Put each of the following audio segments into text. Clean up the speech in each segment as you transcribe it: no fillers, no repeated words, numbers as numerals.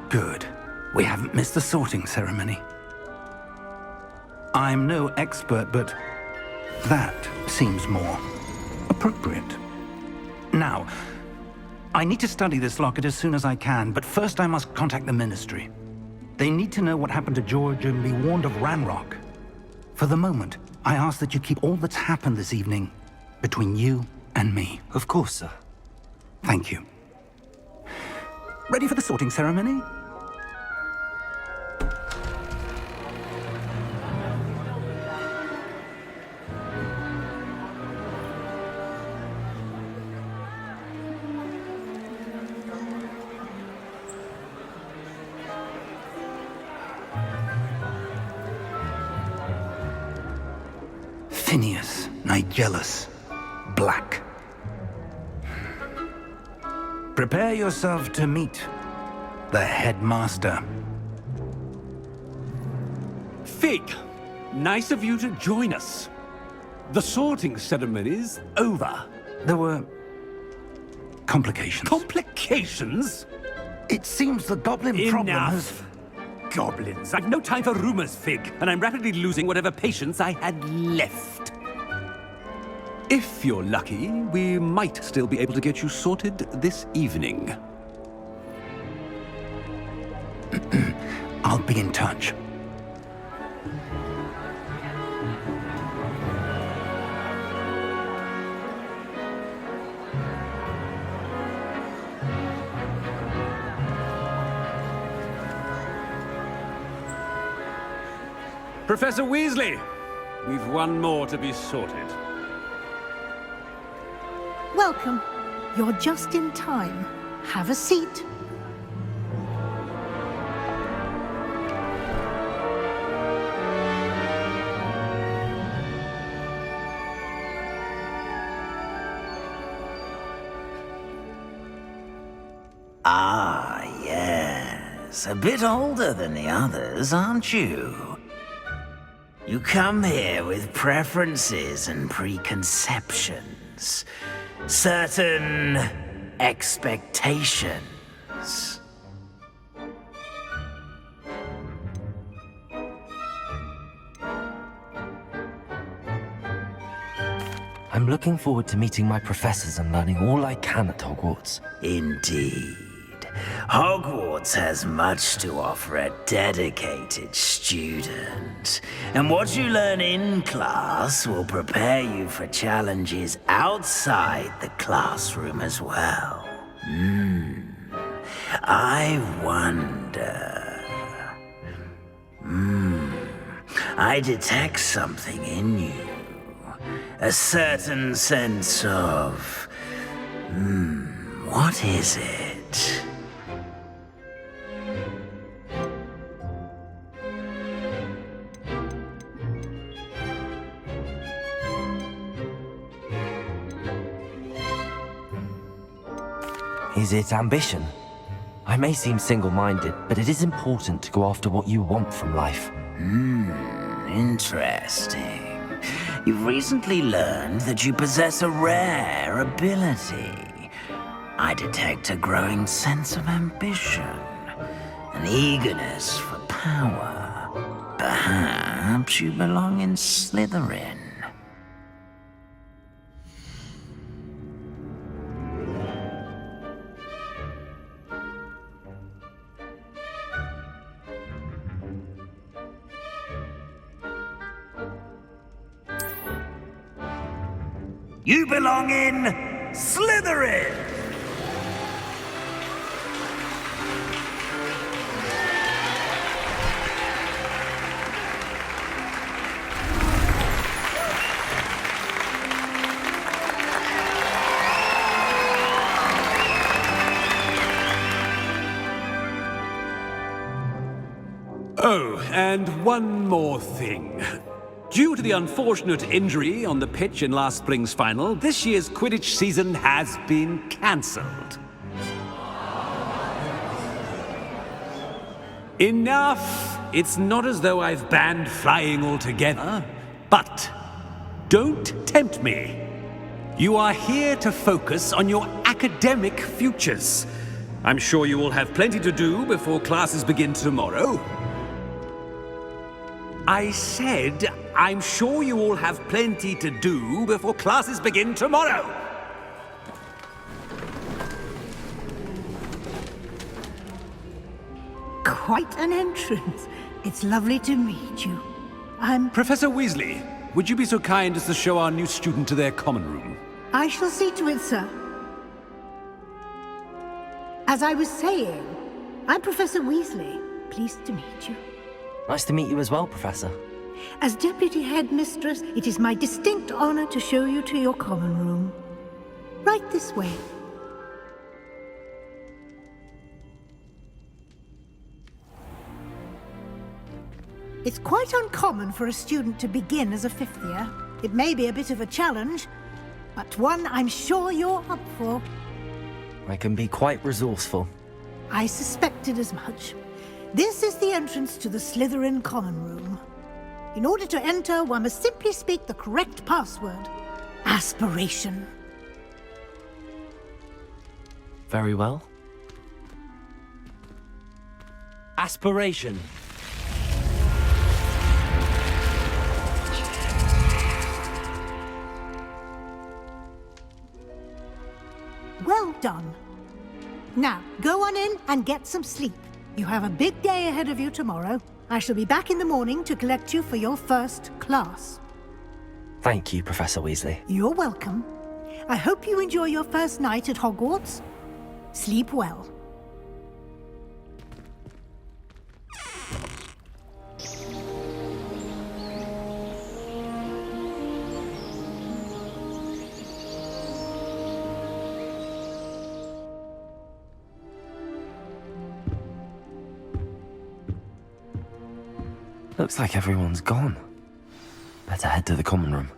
Good. We haven't missed the sorting ceremony. I'm no expert, but that seems more appropriate. Now, I need to study this locket as soon as I can, but first I must contact the Ministry. They need to know what happened to George and be warned of Ranrock. For the moment, I ask that you keep all that's happened this evening between you and me. Of course, sir. Thank you. Ready for the sorting ceremony? Phineas, Nigellus, Black. Prepare yourself to meet the headmaster. Fig, nice of you to join us. The sorting ceremony's over. There were complications. Complications? It seems the goblin problem has... Enough. Goblins. I've no time for rumors, Fig, and I'm rapidly losing whatever patience I had left. If you're lucky, we might still be able to get you sorted this evening. I'll be in touch. Professor Weasley, we've one more to be sorted. Welcome. You're just in time. Have a seat. Ah, yes. A bit older than the others, aren't you? You come here with preferences and preconceptions. Certain expectations. I'm looking forward to meeting my professors and learning all I can at Hogwarts. Indeed. Hogwarts has much to offer a dedicated student. And what you learn in class will prepare you for challenges outside the classroom as well. I wonder... I detect something in you. A certain sense of... what is it? Is it ambition? I may seem single-minded, but it is important to go after what you want from life. Interesting. You've recently learned that you possess a rare ability. I detect a growing sense of ambition, an eagerness for power. Perhaps you belong in Slytherin. You belong in Slytherin! Oh, and one more thing. Due to the unfortunate injury on the pitch in last spring's final, this year's Quidditch season has been cancelled. Enough! It's not as though I've banned flying altogether, but don't tempt me. You are here to focus on your academic futures. I'm sure you will have plenty to do before classes begin tomorrow. I said, I'm sure you all have plenty to do before classes begin tomorrow. Quite an entrance. It's lovely to meet you. Professor Weasley, would you be so kind as to show our new student to their common room? I shall see to it, sir. As I was saying, I'm Professor Weasley. Pleased to meet you. Nice to meet you as well, Professor. As Deputy Headmistress, it is my distinct honor to show you to your common room. Right this way. It's quite uncommon for a student to begin as a fifth year. It may be a bit of a challenge, but one I'm sure you're up for. I can be quite resourceful. I suspected as much. This is the entrance to the Slytherin common room. In order to enter, one must simply speak the correct password. Aspiration. Very well. Aspiration. Well done. Now, go on in and get some sleep. You have a big day ahead of you tomorrow. I shall be back in the morning to collect you for your first class. Thank you, Professor Weasley. You're welcome. I hope you enjoy your first night at Hogwarts. Sleep well. Looks like everyone's gone. Better head to the common room.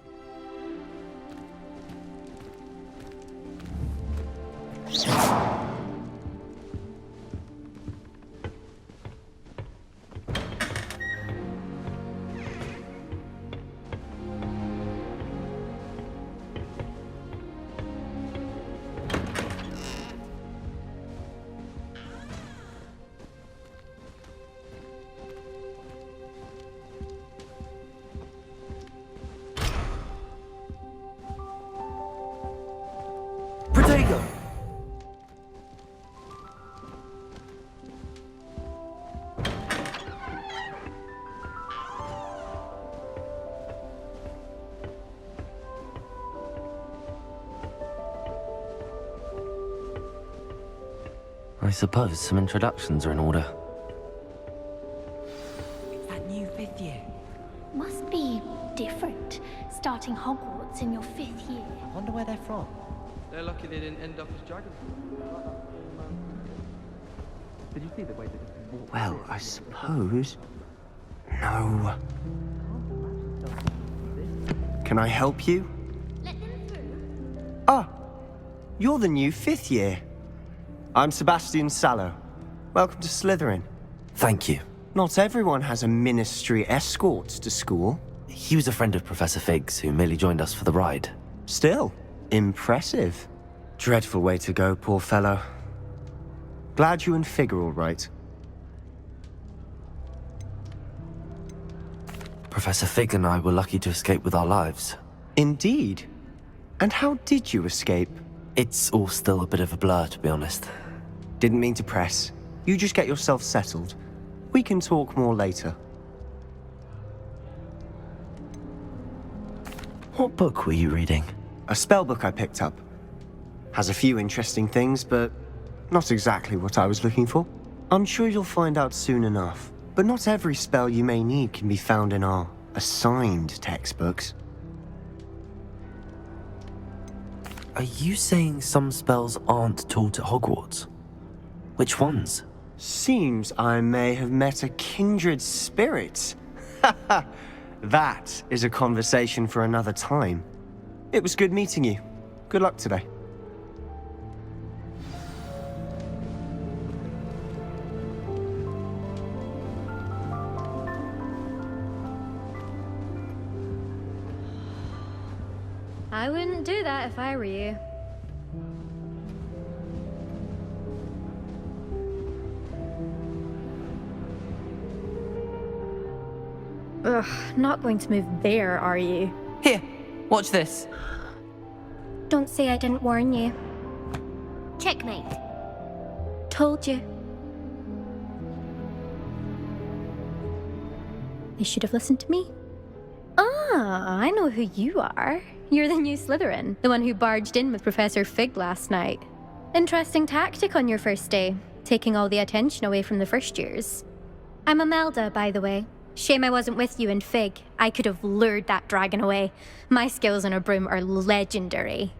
Protego! I suppose some introductions are in order. It's that new fifth year. Must be different, starting Hogwarts in your fifth year. I wonder where they're from. They're lucky they didn't end up as dragons. Did you see the way that he walked? Well, I suppose... No. Can I help you? Let them through. Ah, you're the new fifth year. I'm Sebastian Sallow. Welcome to Slytherin. Thank you. Not everyone has a ministry escort to school. He was a friend of Professor Fig's who merely joined us for the ride. Still, impressive. Dreadful way to go, poor fellow. Glad you and Fig are all right. Professor Fig and I were lucky to escape with our lives. Indeed. And how did you escape? It's all still a bit of a blur, to be honest. Didn't mean to press. You just get yourself settled. We can talk more later. What book were you reading? A spellbook I picked up. Has a few interesting things, but not exactly what I was looking for. I'm sure you'll find out soon enough. But not every spell you may need can be found in our assigned textbooks. Are you saying some spells aren't taught at Hogwarts? Which ones? Seems I may have met a kindred spirit. That is a conversation for another time. It was good meeting you. Good luck today. I wouldn't do that if I were you. Ugh, not going to move there, are you? Here, watch this. Don't say I didn't warn you. Checkmate. Told you. You should have listened to me. Ah, I know who you are. You're the new Slytherin, the one who barged in with Professor Fig last night. Interesting tactic on your first day, taking all the attention away from the first years. I'm Imelda, by the way. Shame I wasn't with you in Fig. I could have lured that dragon away. My skills on a broom are legendary.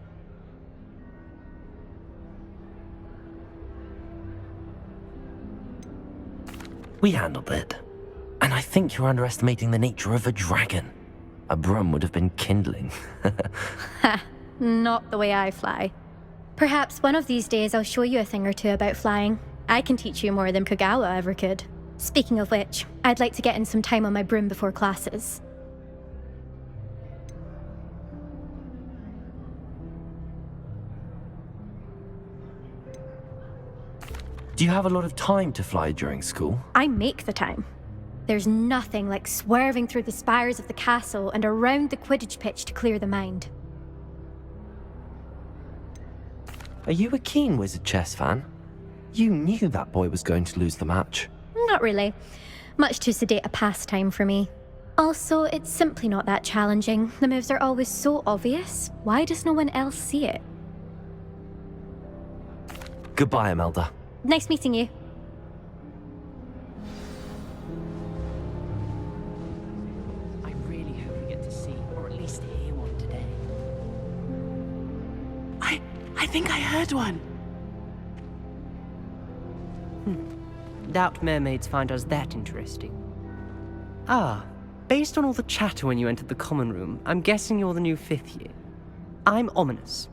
We handled it. And I think you're underestimating the nature of a dragon. A broom would have been kindling. Ha, not the way I fly. Perhaps one of these days I'll show you a thing or two about flying. I can teach you more than Kagawa ever could. Speaking of which, I'd like to get in some time on my broom before classes. Do you have a lot of time to fly during school? I make the time. There's nothing like swerving through the spires of the castle and around the Quidditch pitch to clear the mind. Are you a keen Wizard chess fan? You knew that boy was going to lose the match. Not really. Much too sedate a pastime for me. Also, it's simply not that challenging. The moves are always so obvious. Why does no one else see it? Goodbye, Imelda. Nice meeting you. I really hope we get to see, or at least hear one today. I think I heard one. Doubt mermaids find us that interesting. Ah, based on all the chatter when you entered the common room, I'm guessing you're the new 5th year. I'm Ominous.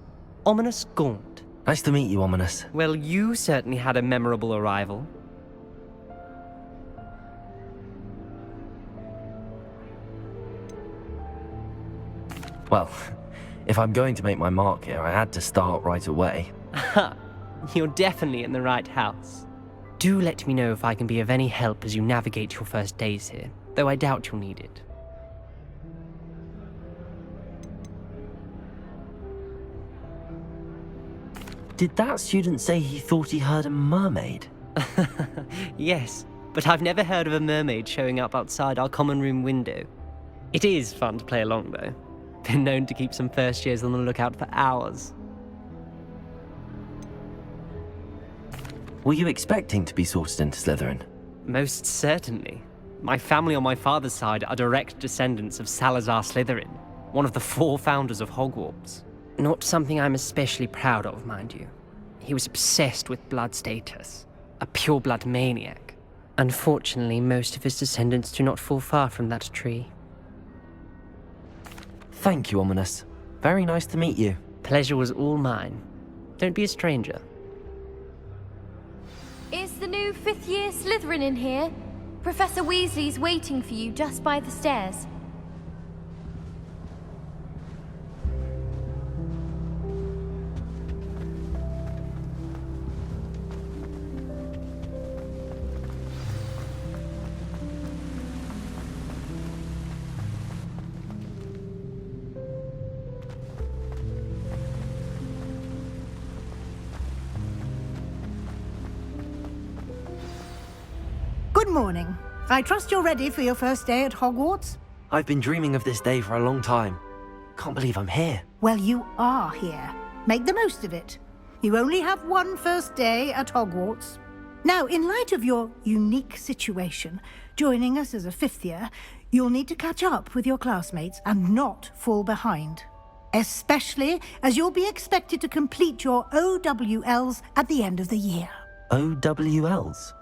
Ominous Gaunt. Nice to meet you, Ominous. Well, you certainly had a memorable arrival. Well, if I'm going to make my mark here, I had to start right away. Ha! You're definitely in the right house. Do let me know if I can be of any help as you navigate your first days here, though I doubt you'll need it. Did that student say he thought he heard a mermaid? Yes, but I've never heard of a mermaid showing up outside our common room window. It is fun to play along, though. Been known to keep some first years on the lookout for hours. Were you expecting to be sorted into Slytherin? Most certainly. My family on my father's side are direct descendants of Salazar Slytherin, one of the 4 founders of Hogwarts. Not something I'm especially proud of, mind you. He was obsessed with blood status, a pure-blood maniac. Unfortunately, most of his descendants do not fall far from that tree. Thank you, Ominous. Very nice to meet you. Pleasure was all mine. Don't be a stranger. Is the new 5th year Slytherin in here? Professor Weasley's waiting for you just by the stairs. Good morning. I trust you're ready for your first day at Hogwarts? I've been dreaming of this day for a long time. Can't believe I'm here. Well, you are here. Make the most of it. You only have one first day at Hogwarts. Now, in light of your unique situation, joining us as a 5th year, you'll need to catch up with your classmates and not fall behind. Especially as you'll be expected to complete your OWLs at the end of the year. OWLs?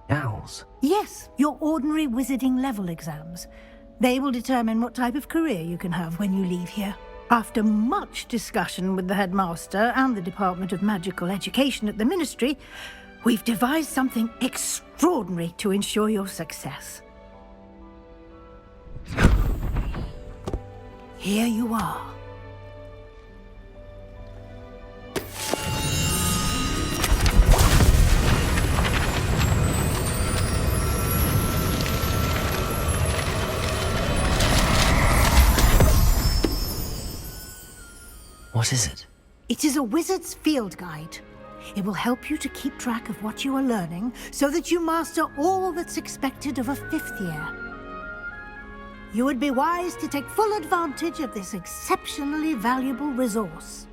Owls? Yes, your ordinary wizarding level exams. They will determine what type of career you can have when you leave here. After much discussion with the headmaster and the Department of Magical Education at the Ministry, we've devised something extraordinary to ensure your success. Here you are. What is it? It is a wizard's field guide. It will help you to keep track of what you are learning so that you master all that's expected of a 5th year. You would be wise to take full advantage of this exceptionally valuable resource.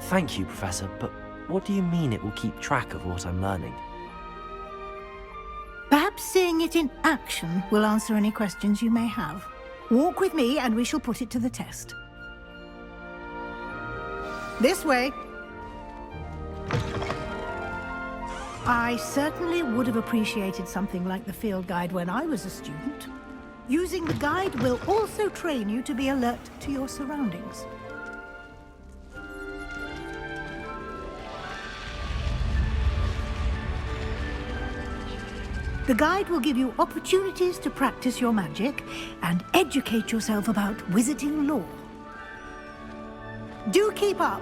Thank you, Professor, but what do you mean it will keep track of what I'm learning? Perhaps seeing it in action will answer any questions you may have. Walk with me and we shall put it to the test. This way. I certainly would have appreciated something like the field guide when I was a student. Using the guide will also train you to be alert to your surroundings. The guide will give you opportunities to practice your magic and educate yourself about wizarding lore. Do keep up!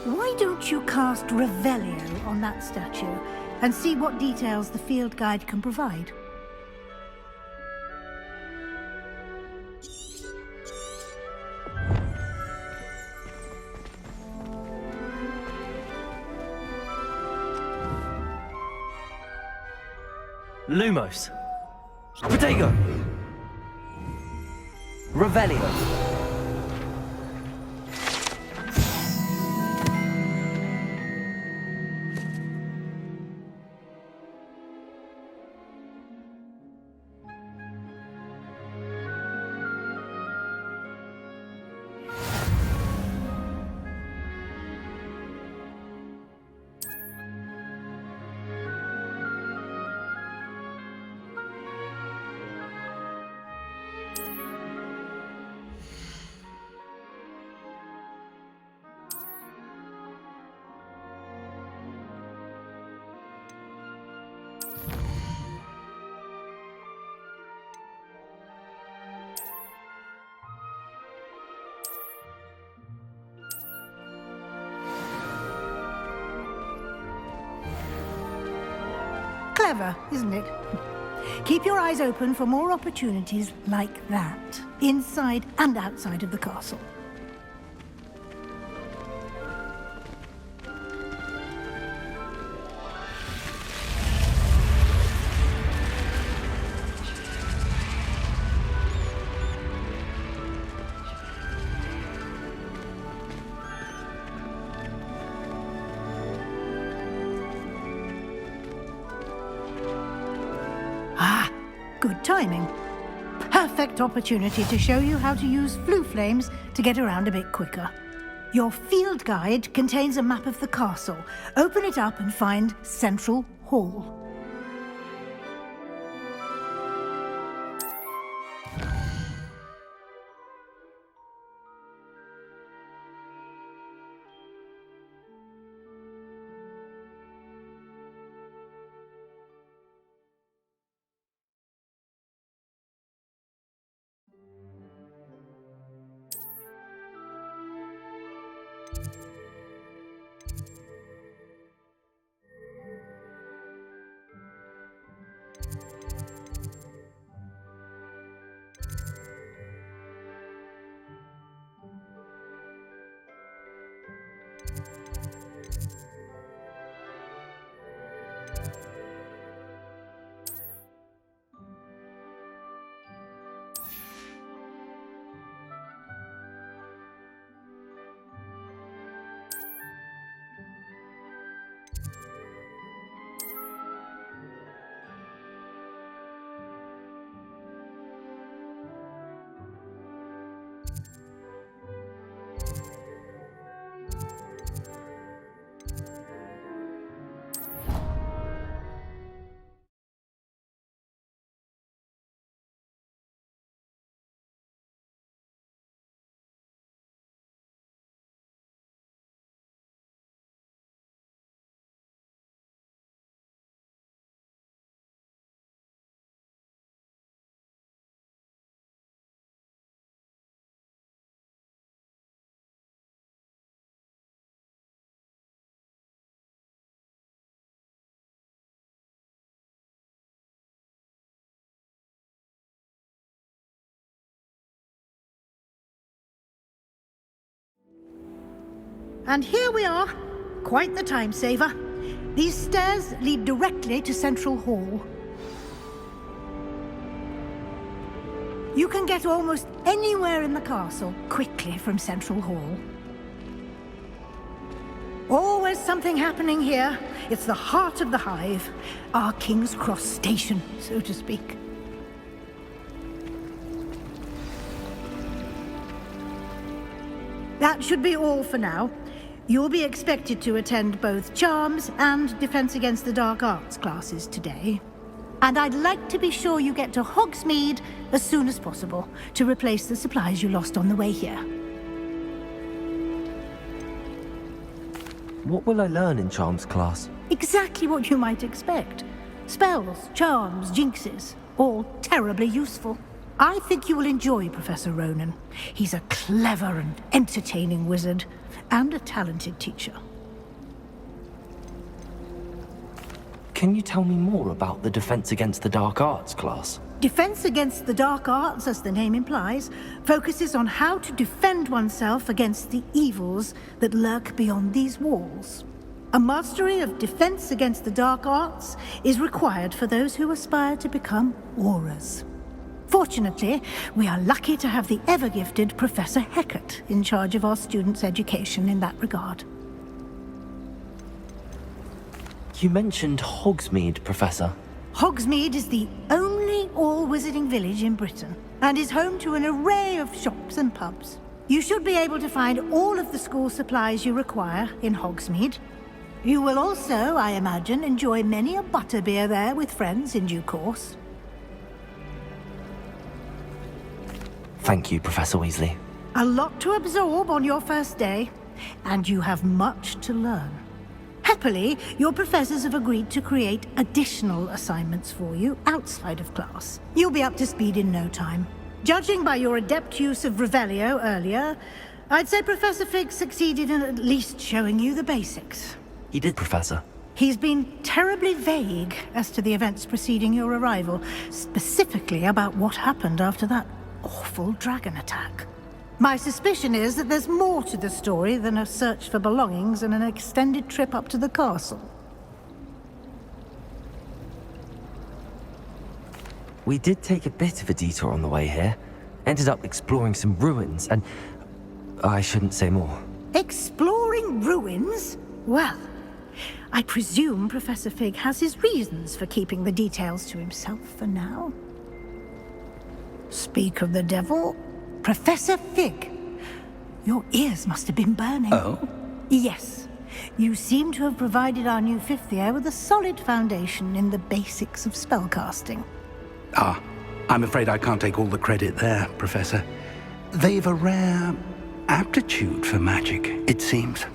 Why don't you cast Revelio on that statue and see what details the field guide can provide? Lumos. Protego. Revelio. Clever, isn't it? Keep your eyes open for more opportunities like that, inside and outside of the castle. Good timing. Perfect opportunity to show you how to use flue flames to get around a bit quicker. Your field guide contains a map of the castle. Open it up and find Central Hall. And here we are. Quite the time saver. These stairs lead directly to Central Hall. You can get almost anywhere in the castle quickly from Central Hall. Always something happening here. It's the heart of the hive. Our King's Cross station, so to speak. That should be all for now. You'll be expected to attend both Charms and Defense Against the Dark Arts classes today. And I'd like to be sure you get to Hogsmeade as soon as possible to replace the supplies you lost on the way here. What will I learn in Charms class? Exactly what you might expect. Spells, charms, jinxes, all terribly useful. I think you will enjoy Professor Ronan. He's a clever and entertaining wizard, and a talented teacher. Can you tell me more about the Defense Against the Dark Arts class? Defense Against the Dark Arts, as the name implies, focuses on how to defend oneself against the evils that lurk beyond these walls. A mastery of Defense Against the Dark Arts is required for those who aspire to become Aurors. Fortunately, we are lucky to have the ever-gifted Professor Hecat in charge of our students' education in that regard. You mentioned Hogsmeade, Professor. Hogsmeade is the only all-wizarding village in Britain, and is home to an array of shops and pubs. You should be able to find all of the school supplies you require in Hogsmeade. You will also, I imagine, enjoy many a butterbeer there with friends in due course. Thank you, Professor Weasley. A lot to absorb on your first day, and you have much to learn. Happily, your professors have agreed to create additional assignments for you outside of class. You'll be up to speed in no time. Judging by your adept use of Revelio earlier, I'd say Professor Fig succeeded in at least showing you the basics. He did, Professor. He's been terribly vague as to the events preceding your arrival, specifically about what happened after that awful dragon attack. My suspicion is that there's more to the story than a search for belongings and an extended trip up to the castle. We did take a bit of a detour on the way here. Ended up exploring some ruins, and I shouldn't say more. Exploring ruins? Well, I presume Professor Fig has his reasons for keeping the details to himself for now. Speak of the devil, Professor Fig. Your ears must have been burning. Oh? Yes. You seem to have provided our new fifth year with a solid foundation in the basics of spellcasting. Ah, I'm afraid I can't take all the credit there, Professor. They've a rare aptitude for magic, it seems.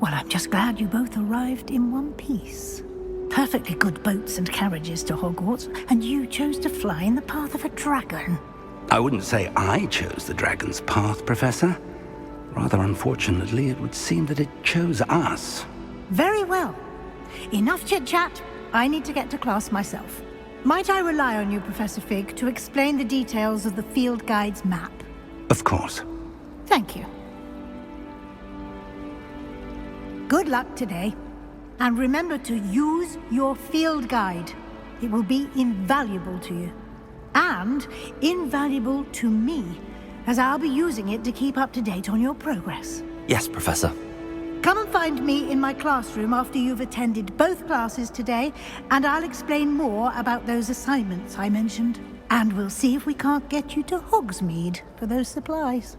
Well, I'm just glad you both arrived in one piece. Perfectly good boats and carriages to Hogwarts, and you chose to fly in the path of a dragon. I wouldn't say I chose the dragon's path, Professor. Rather unfortunately, it would seem that it chose us. Very well. Enough chit-chat. I need to get to class myself. Might I rely on you, Professor Fig, to explain the details of the field guide's map? Of course. Thank you. Good luck today. And remember to use your field guide. It will be invaluable to you. And invaluable to me, as I'll be using it to keep up to date on your progress. Yes, Professor. Come and find me in my classroom after you've attended both classes today, and I'll explain more about those assignments I mentioned. And we'll see if we can't get you to Hogsmeade for those supplies.